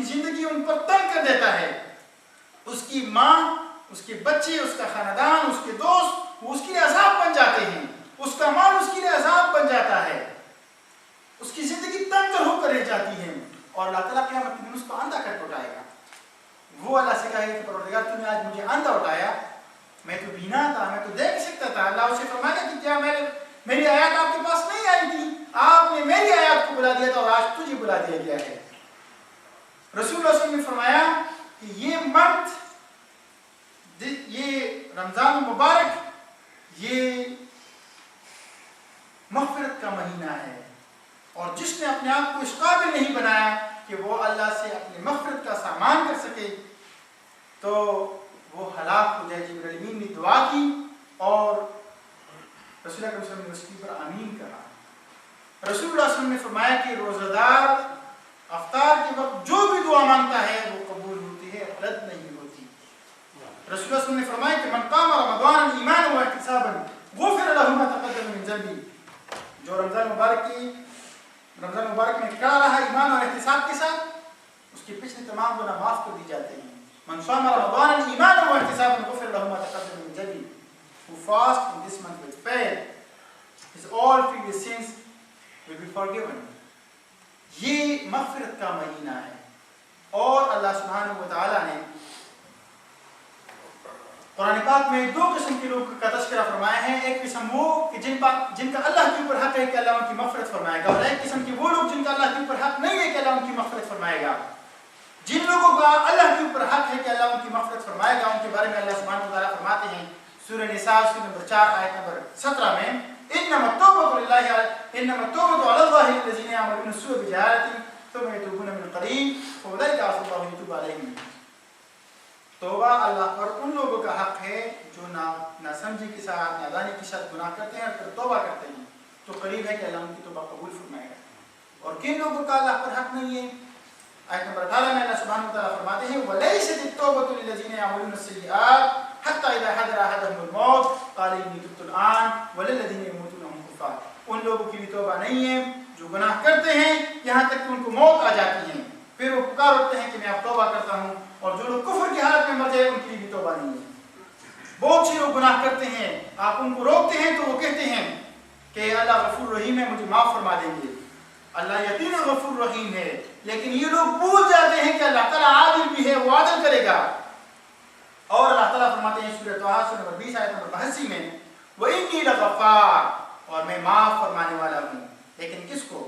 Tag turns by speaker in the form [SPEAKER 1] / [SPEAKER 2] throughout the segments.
[SPEAKER 1] کی زندگی ان پر تنگ کر دیتا ہے، اس کی ماں، اس کے بچے، اس کا خاندان، اس کے دوست، وہ اس کے لیے عذاب بن جاتے ہیں، اس کا مال اس کے لیے عذاب بن جاتا ہے، اس کی زندگی تنگ ہو کر رہ جاتی ہے، اور اللہ تعالیٰ قیامت کے دن اس کو اندھا کر کے اٹھائے گا۔ وہ اللہ سے کہے گا کہ پروردگار تو نے آج مجھے اندھا اٹھایا، میں تو بینا تھا، میں تو دیکھ سکتا تھا۔ اللہ اسے فرمائے گا کہ کیا میری آیات آپ کے پاس نہیں آئی تھی؟ آپ نے میری آیات کو بلا دیا تھا اور آج تجھے بلا دیا گیا ہے۔ رسول اللہ صلی اللہ علیہ وسلم نے فرمایا کہ یہ منتھ، یہ رمضان مبارک، یہ مغفرت کا مہینہ ہے، اور جس نے اپنے آپ کو اس قابل نہیں بنایا کہ وہ اللہ سے اپنی مغفرت کا سامان کر سکے تو وہ ہلاک ہو جائے۔ جبرائیل امین نے دعا کی اور رسول اللہ صلی اللہ علیہ وسلم نے اس کی پر آمین کہا۔ رسول اللہ صلی اللہ علیہ وسلم نے فرمایا کہ روزہ دار افطار کے وقت جو بھی دعا مانگتا ہے وہ قبول ہوتی ہے، رد نہیں ہوتی۔ رسول اللہ صلی اللہ علیہ وسلم نے فرمایا کہ من قام رمضان ایمانا واحتسابا غفر له ما تقدم من ذنبه، جو رمضان مبارک میں کھڑا رہا ایمان اور احتساب کے ساتھ، اس کے پچھلے تمام گناہ معاف کر دی جاتے ہیں۔ من صام رمضان ایمانا واحتسابا غفر له ما تقدم من ذنبه، who fast in this month with faith, his all previous sins will be forgiven۔ یہ مغفرت کا مہینہ ہے، اور اللہ سبحانہ وتعالی نے قرآن پاک میں دو قسم کے لوگوں کا تذکرہ فرمایا ہے۔ ایک قسم وہ کہ جن کا اللہ کے اوپر حق ہے کہ اللہ ان کی مغفرت فرمائے گا، اور ایک قسم کے وہ لوگ جن کا اللہ کے اوپر حق نہیں ہے کہ اللہ ان کی مغفرت فرمائے گا۔ جن لوگوں کا اللہ کے اوپر حق ہے کہ اللہ ان کی مغفرت فرمائے گا، ان کے بارے میں اللہ سبحانہ وتعالی فرماتے ہیں سورہ نساء نمبر 4 آیت نمبر 17 میں، انما التوبۃ علی اللہ للذین یعملون السوء بجہالۃ ثم یتوبون من قریب فاولئک عسى اللہ ان یتوب علیہم۔ توبہ اللہ پر ان لوگوں کا حق ہے جو نہ سمجھی کے ساتھ، نادانی کے ساتھ گناہ کرتے ہیں اور پھر توبہ کرتے ہیں، تو قریب ہے کہ اللہ ان کی توبہ قبول فرمائے گا۔ اور کن لوگوں کا اللہ پر حق نہیں ہے؟ آیت نمبر 18 میں اللہ سبحانہ وتعالی فرماتے ہیں وَلَيْسَتِ التَّوْبَةُ لِلَّذِينَ يَعْمَلُونَ السَّيِّئَاتِ حَتَّى إِذَا حَضَرَ أَحَدَهُمُ الْمَوْتُ قَالَ إِنِّي تُبْتُ الْآنَ وَلِلَّذِينَ يَمُوتُونَ وَهُمْ كُفَّارٌ۔ ان لوگوں کی بھی توبہ نہیں ہے جو گناہ کرتے ہیں یہاں تک کہ ان کو موت آ جاتی ہے، پھر وہ پکار اٹھتے ہیں کہ میں اب توبہ کرتا ہوں، اور جو لوگ کفر کی حالت میں مر جائے ان کے لیے بھی توبہ نہیں ہے۔ بہت سے لوگ گناہ کرتے ہیں، آپ ان کو روکتے ہیں تو وہ کہتے ہیں کہ اللہ غفور رحیم ہے، مجھے معاف فرما دیں گے۔ اللہ یقیناً غفور رحیم ہے، لیکن یہ لوگ بھول جاتے ہیں کہ اللہ تعالیٰ عادل بھی ہے، وہ عادل کرے گا۔ اور اللہ تعالیٰ فرماتے ہیں سورہ طٰہٰ سورہ نمبر 20 آیت نمبر 82 میں وَإِنِّي لَغَفَّارٌ، اور میں معاف فرمانے والا ہوں، لیکن کس کو؟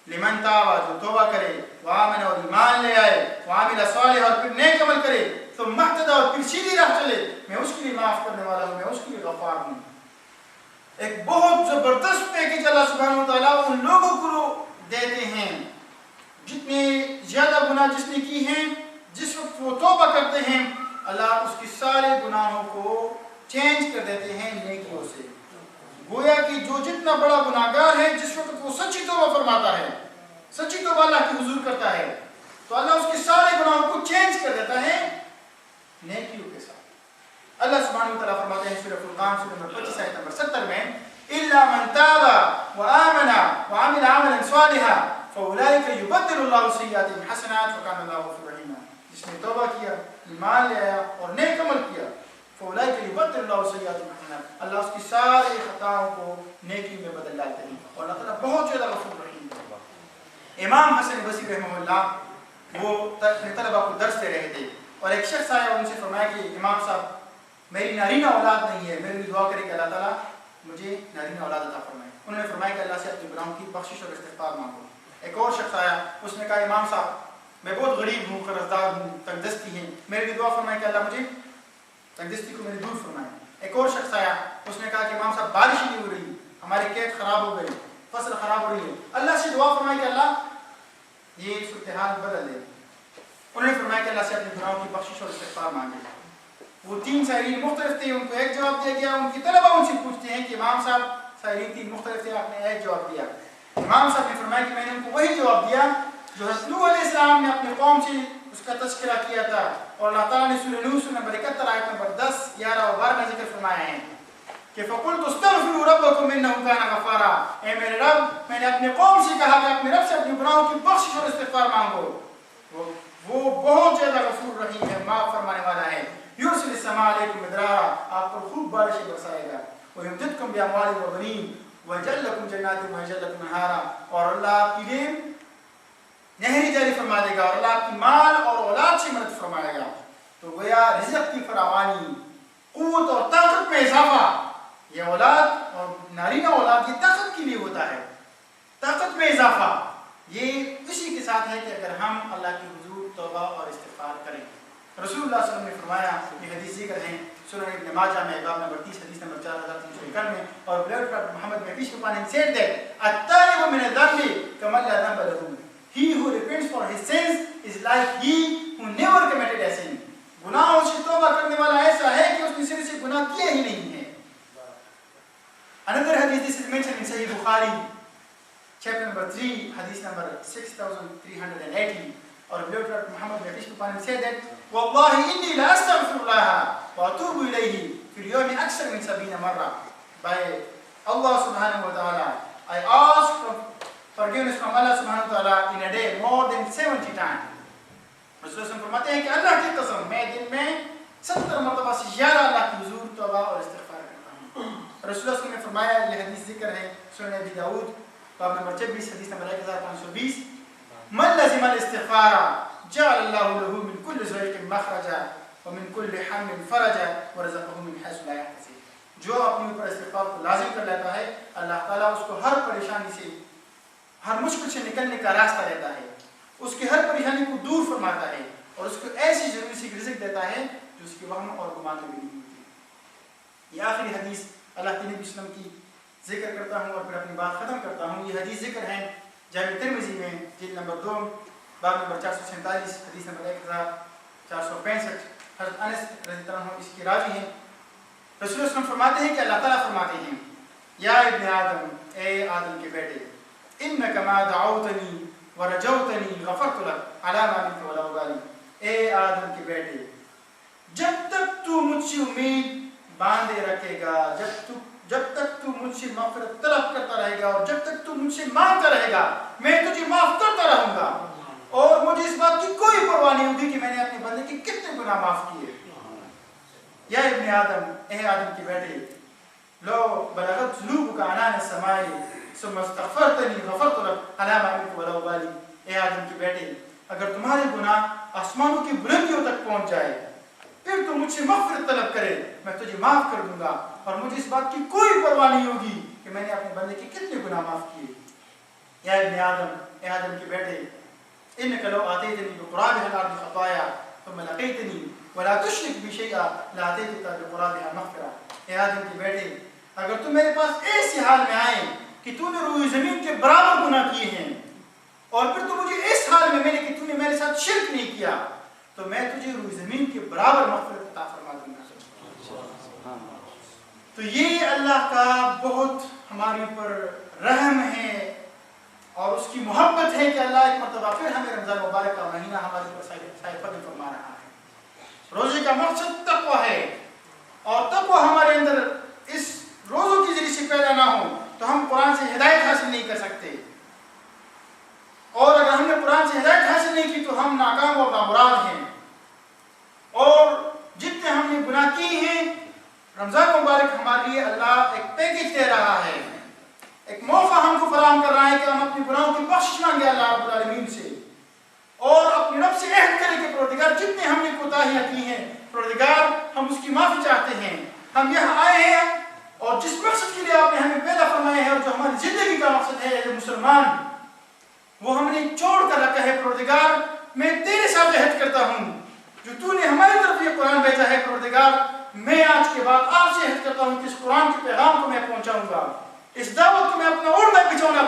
[SPEAKER 1] لمن تاب، جو توبہ کرے، وآمن، اور ایمان لے آئے، وعمل صالحا، اور پھر نیک عمل کرے، ثم اهتدى، اور پھر سیدھی راہ چلے، میں اس کے لیے معاف کرنے والا ہوں، میں اس کے لیے غفار ہوں۔ ایک بہت زبردست پیکج اللہ سبحانہ وتعالیٰ ان لوگوں کو دیتے ہیں جتنے زیادہ گناہ جس نے کی ہیں، جس وقت وہ توبہ کرتے ہیں اللہ اس کی سارے گناہوں کو چینج کر دیتے ہیں نیکیوں سے۔ گویا کہ جو جتنا بڑا گناہگار ہے، جس وقت وہ سچی توبہ فرماتا ہے، سچی توبہ اللہ کی حضور کرتا ہے، تو اللہ اس کے سارے گناہوں کو چینج کر دیتا ہے نیکیوں کے ساتھ۔ اللہ سبحانہ وتعالیٰ فرماتے ہیں سورہ فرقان سورہ نمبر 25 آیت نمبر 70 میں إِلَّا مَنْ تَابَ وَآمَنَ وَعَمِلَ عَمَلًا صَالِحًا فَأُولَٰئِكَ يُبَدِّلُ اللَّهُ سَيِّئَاتِهِمْ حَسَنَاتٍ وَكَانَ اللَّهُ غَفُورًا رَحِيمًا۔ جس نے توبہ کیا، ایمان لے آیا اور نیک عمل کیا، فَأُولَٰئِكَ يُبَدِّلُ اللَّهُ سَيِّئَاتِهِمْ حَسَنَاتٍ، اللہ اس کی ساری خطاؤں کو نیکی میں بدل ڈالتے ہیں، اور اللہ تعالیٰ بہت زیادہ غفور رحیم ہے۔ امام حسن بصری رحمہ اللہ وہ اپنے طلبہ کو درس دے رہے تھے، اور ایک شخص آیا ان سے فرمایا کہ امام صاحب میری نارینہ اولاد نہیں ہے، میرے لیے دعا کرے کہ اللہ تعالیٰ مجھے نارینہ اولاد عطا فرمائے۔ انہوں نے فرمایا کہ اللہ سے اپنے گناہوں کی بخشش اور استغفار مانگو۔ ایک اور شخص آیا، اس نے کہا امام صاحب میں بہت غریب ہوں، قرض دار ہوں، تنگ دستی ہیں، میرے لیے دعا فرمائے کہ اللہ مجھے تنگ دستی کو میرے دور فرمائے۔ ایک اور شخص آیا، اس نے کہا کہ امام صاحب بارش نہیں ہو رہی، ہماری کھیت خراب ہو گئی، فصل خراب ہو رہی ہے، اللہ سے دعا فرمائے کہ اللہ یہ صورتحال بدل دے۔ انہوں نے فرمایا کہ اللہ سے اپنے گناہوں کی بخشش اور استغفار مانگے۔ وہ 3 سائرین مختلف تھے، ان کو ایک جواب دیا گیا۔ ان کی طلبہ ان سے پوچھتے ہیں کہ امام صاحب سائرین 3 مختلف تھے، آپ نے ایک جواب دیا۔ امام صاحب نے فرمایا کہ میں نے ان کو وہی جواب دیا جو حضرت نوح علیہ السلام نے اپنے قوم سے اس کا تذکرہ کیا تھا، اور اللہ تعالیٰ نے سورہ نوح سورہ نمبر 71 آیت نمبر 10، 11 اور 12 میں ذکر فرمایا ہے کہ فَقُلْتُ اسْتَغْفِرُوا رَبَّكُمْ إِنَّهُ كَانَ غَفَّارًا، اے میرے رب، میں نے اپنے قوم سے کہا کہ اپنے رب سے اپنے گناہوں کی بخشش اور استغفار مانگو، وہ بأموال وبنين ويجعل لكم جنات ويجعل لكم انہارا، اور اللہ آپ کے لیے نہری جاری فرما دے گا اور اللہ آپ کی مال اور اولاد سے مدد فرمائے گا۔ تو گویا رزق کی فراوانی، قوت اور طاقت میں اضافہ، یہ اولاد اور نارینہ اولاد یہ طاقت کے لیے ہوتا ہے، طاقت میں اضافہ یہ اسی کے ساتھ ہے کہ اگر ہم اللہ کے حضور توبہ اور استغفار کریں۔ رسول اللہ صلی اللہ علیہ وسلم نے فرمایا، یہ حدیث ذکر ہے سنن ابن ماجہ میں باب نمبر 30 حدیث نمبر 4391 اور بلاد پراپھٹ محمد میں پیش upon him said that التائب من الذنب كمن لا ذنب له. He who repents for his sins is like he who never committed a sin. گناہوں سے توبہ کرنے والا ایسا ہے کہ اس نے سر سے گناہ کیا ہی نہیں ہے۔ Another hadith, this is mentioned in Sahih Bukhari chapter number 3 hadith number 6380 اور بلاد پراپھٹ محمد میں پیش upon him said that والله إني لا أستغفر الله وأتوب إليه في اليوم أكثر من 70 مرة. By Allah subhanahu wa ta'ala, I ask for forgiveness from Allah subhanahu wa ta'ala in a day more than 70 times. رسول اللہ فرماتے ہیں کہ اللہ کی قسم میں دن میں 70 مرتبہ سے زیادہ اللہ کی حضور توبہ اور استغفار کرتا ہوں۔ رسول اللہ نے فرمایا، یہ حدیث ذکر ہے سنن ابی داؤد باب نمبر 26 حدیث نمبر 1520، من لزم الاستغفار جعل الله له من كل ضيق مخرجا ومن كل هم فرجا ورزقه من حيث لا يحتسب۔ جو اپنے اوپر استغفار کو لازم کر لیتا ہے، اللہ تعالیٰ اس کو ہر پریشانی سے، ہر مشکل سے نکلنے کا راستہ دیتا ہے، اس کی ہر پریشانی کو دور فرماتا ہے اور اس کو ایسی ضروری سی رزق دیتا ہے جو اس کی وہم اور گمان میں بھی نہیں ہوتی۔ یہ آخری حدیث اللہ کے نبی صلی اللہ علیہ وسلم کی ذکر کرتا ہوں اور پھر اپنی بات ختم کرتا ہوں۔ یہ حدیث ذکر ہے جامع ترمذی میں جلد نمبر 2 باب نمبر 447 حدیث نمبر 1465۔ حضرت انس رضی اللہ عنہ اس کی راوی ہیں۔ رسول اللہ صلی اللہ علیہ وسلم فرماتے ہیں کہ اللہ تعالیٰ فرماتے ہیں، یا ابن آدم، اے آدم کے بیٹے، انک ما دعوتنی ورجوتنی غفرت لک علی ما منک ولا ابالی۔ اے آدم کے بیٹے، جب تک تو مجھ سے امید باندھے رکھے گا، جب تک تو مجھ سے مغفرت طلب کرتا رہے گا اور جب تک تو مجھ سے مانگتا رہے گا، میں تجھے معاف کرتا رہوں گا اور مجھے اس بات کی کوئی پرواہ نہیں ہوگی کہ میں نے اپنے بندے کے کتنے گناہ معاف کیے۔ یا ابن آدم، اے آدم کے بیٹے، لو بلغت ذنوبک عنان السماء ثم استغفرتنی غفرت لک علی ما منک ولا ابالی۔ اے آدم کے بیٹے، اگر تمہارے گناہ آسمانوں کی بلندیوں تک پہنچ جائے پھر تو مجھ سے مغفرت طلب کرے، میں تجھے معاف کر دوں گا اور مجھے اس بات کی کوئی پرواہ نہیں ہوگی کہ میں نے اپنے بندے کے کتنے گناہ معاف کیے۔ یا ابن آدم، اے آدم کے بیٹے، انک لو آتیتنی بقرابها الارض خطایا ثم لقیتنی ولا تشرک بی شیئا لآتیتک بقرابها مغفرہ۔ اے آدم کے بیٹے، اگر تم میرے پاس ایسے حال میں آئے کہ تو نے روئے زمین کے برابر گناہ کیے ہیں اور پھر تو مجھے اس حال میں کہ تو نے میرے ساتھ شرک نہیں کیا، تو میں تجھے روئے زمین کے برابر مغفرت عطا فرما دوں گا۔ تو یہ اللہ کا بہت ہمارے اوپر رحم ہے اور اس کی محبت ہے کہ اللہ ایک مرتبہ پھر ہمیں رمضان مبارک کا مہینہ ہمارے اوپر سایہ فضل فرما رہا ہے۔ روزے کا مقصد تقویٰ ہے اور تقویٰ ہمارے اندر اس روزوں کی ذریعے سے پیدا نہ ہو تو ہم قرآن سے ہدایت حاصل نہیں کر سکتے، اور اگر ہم نے قرآن سے ہدایت حاصل نہیں کی تو ہم ناکام اور نامراد ہیں۔ اور جتنے ہم نے گناہ کی ہیں، رمضان مبارک ہمارے لیے اللہ ایک پیکج دے رہا ہے، ایک موقع ہم کو فراہم کر رہا ہے کہ ہم اپنے گناہوں کی بخشش مانگے اللہ رب العالمین سے اور اپنے رب سے عہد کریں کہ پروردگار جتنے ہم نے کوتاہیاں کی ہیں پروردگار ہم اس کی معافی چاہتے ہیں۔ ہم یہاں آئے ہیں اور جس مقصد کے لیے آپ نے ہمیں پیدا فرمائے ہیں اور جو ہماری زندگی کا مقصد ہے جو مسلمان، وہ ہم نے چھوڑ کر رکھا ہے۔ پروردگار میں تیرے ساتھ عہد کرتا ہوں، جو تو نے ہماری طرف یہ قرآن بھیجا ہے پروردگار، میں آج کے بعد آپ سے عہد کرتا ہوں کہ اس قرآن کے پیغام کو میں پہنچاؤں گا، اس دعوت کو میں اپنا اوڑھنا بچھونا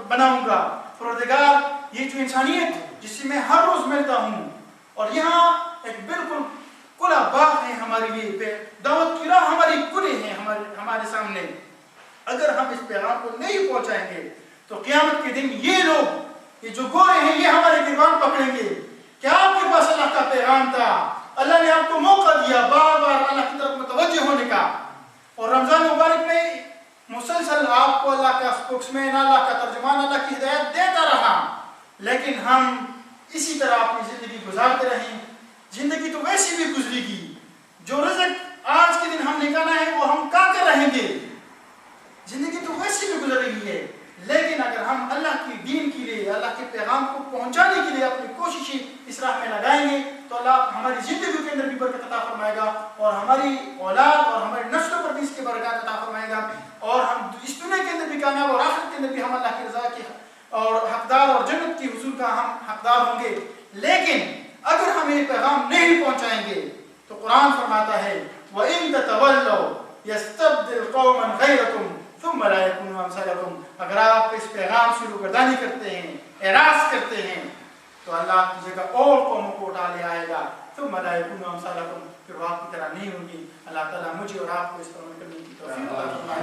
[SPEAKER 1] بناؤں گا۔ پروردگار یہ جو انسانیت جس سے میں ہر روز ملتا ہوں اور یہاں ایک بالکل کھلا باغ ہے ہمارے لیے، دعوت کی راہ ہماری کھلی ہے ہمارے سامنے، اگر ہم اس پیغام کو نہیں پہنچائیں گے تو قیامت کے دن یہ لوگ، یہ جو گورے ہیں، یہ ہمارے گریبان پکڑیں گے کہ آپ کے پاس اللہ کا پیغام تھا، اللہ نے آپ کو موقع دیا بار بار اللہ کی طرف متوجہ ہونے کا، اور رمضان مبارک میں مسلسل آپ کو اللہ کا اسپوکسمین، اللہ کا ترجمان، اللہ کی ہدایت دیتا رہا، لیکن ہم اسی طرح اپنی زندگی گزارتے رہیں۔ زندگی تو ویسی بھی گزرے گی، جو رزق آج کے دن ہم نکالنا ہے وہ ہم کا کر رہیں گے، پہنچانے کے لیے اپنی کوششیں اس راہ میں لگائیں گے تو اللہ ہماری زندگی کے اندر بھی برکت عطا فرمائے گا اور ہماری اولاد اور ہماری نسلوں پر بھی اس کی برکات عطا فرمائے گا اور ہم اس دنیا کے اندر بھی کامیاب اور آخرت کے اندر بھی ہم اللہ کی رضا کے اور حقدار اور جنت کی حصول کا ہم حقدار ہوں گے. لیکن اگر ہم یہ پیغام نہیں پہنچائیں گے تو قرآن فرماتا ہے وَإِن تَتَوَلَّوْا يَسْتَبْدِلْ قَوْمًا غَيْرَكُمْ ثُمَّ لَا يَكُونُوا أَمْثَالَكُمْ. اگر آپ اس پیغام سے روگردانی کرتے ہیں اعراض کرتے ہیں تو اللہ آپ کی جگہ اور قوموں کو اٹھا لے آئے گا. ثُمَّ لَا يَكُونُوا أَمْثَالَكُمْ. پھر وہ آپ کی طرح نہیں ہوگی. اللہ تعالیٰ مجھے اور آپ کو اس پر عمل کرنے کی توفیق عطا فرمائے.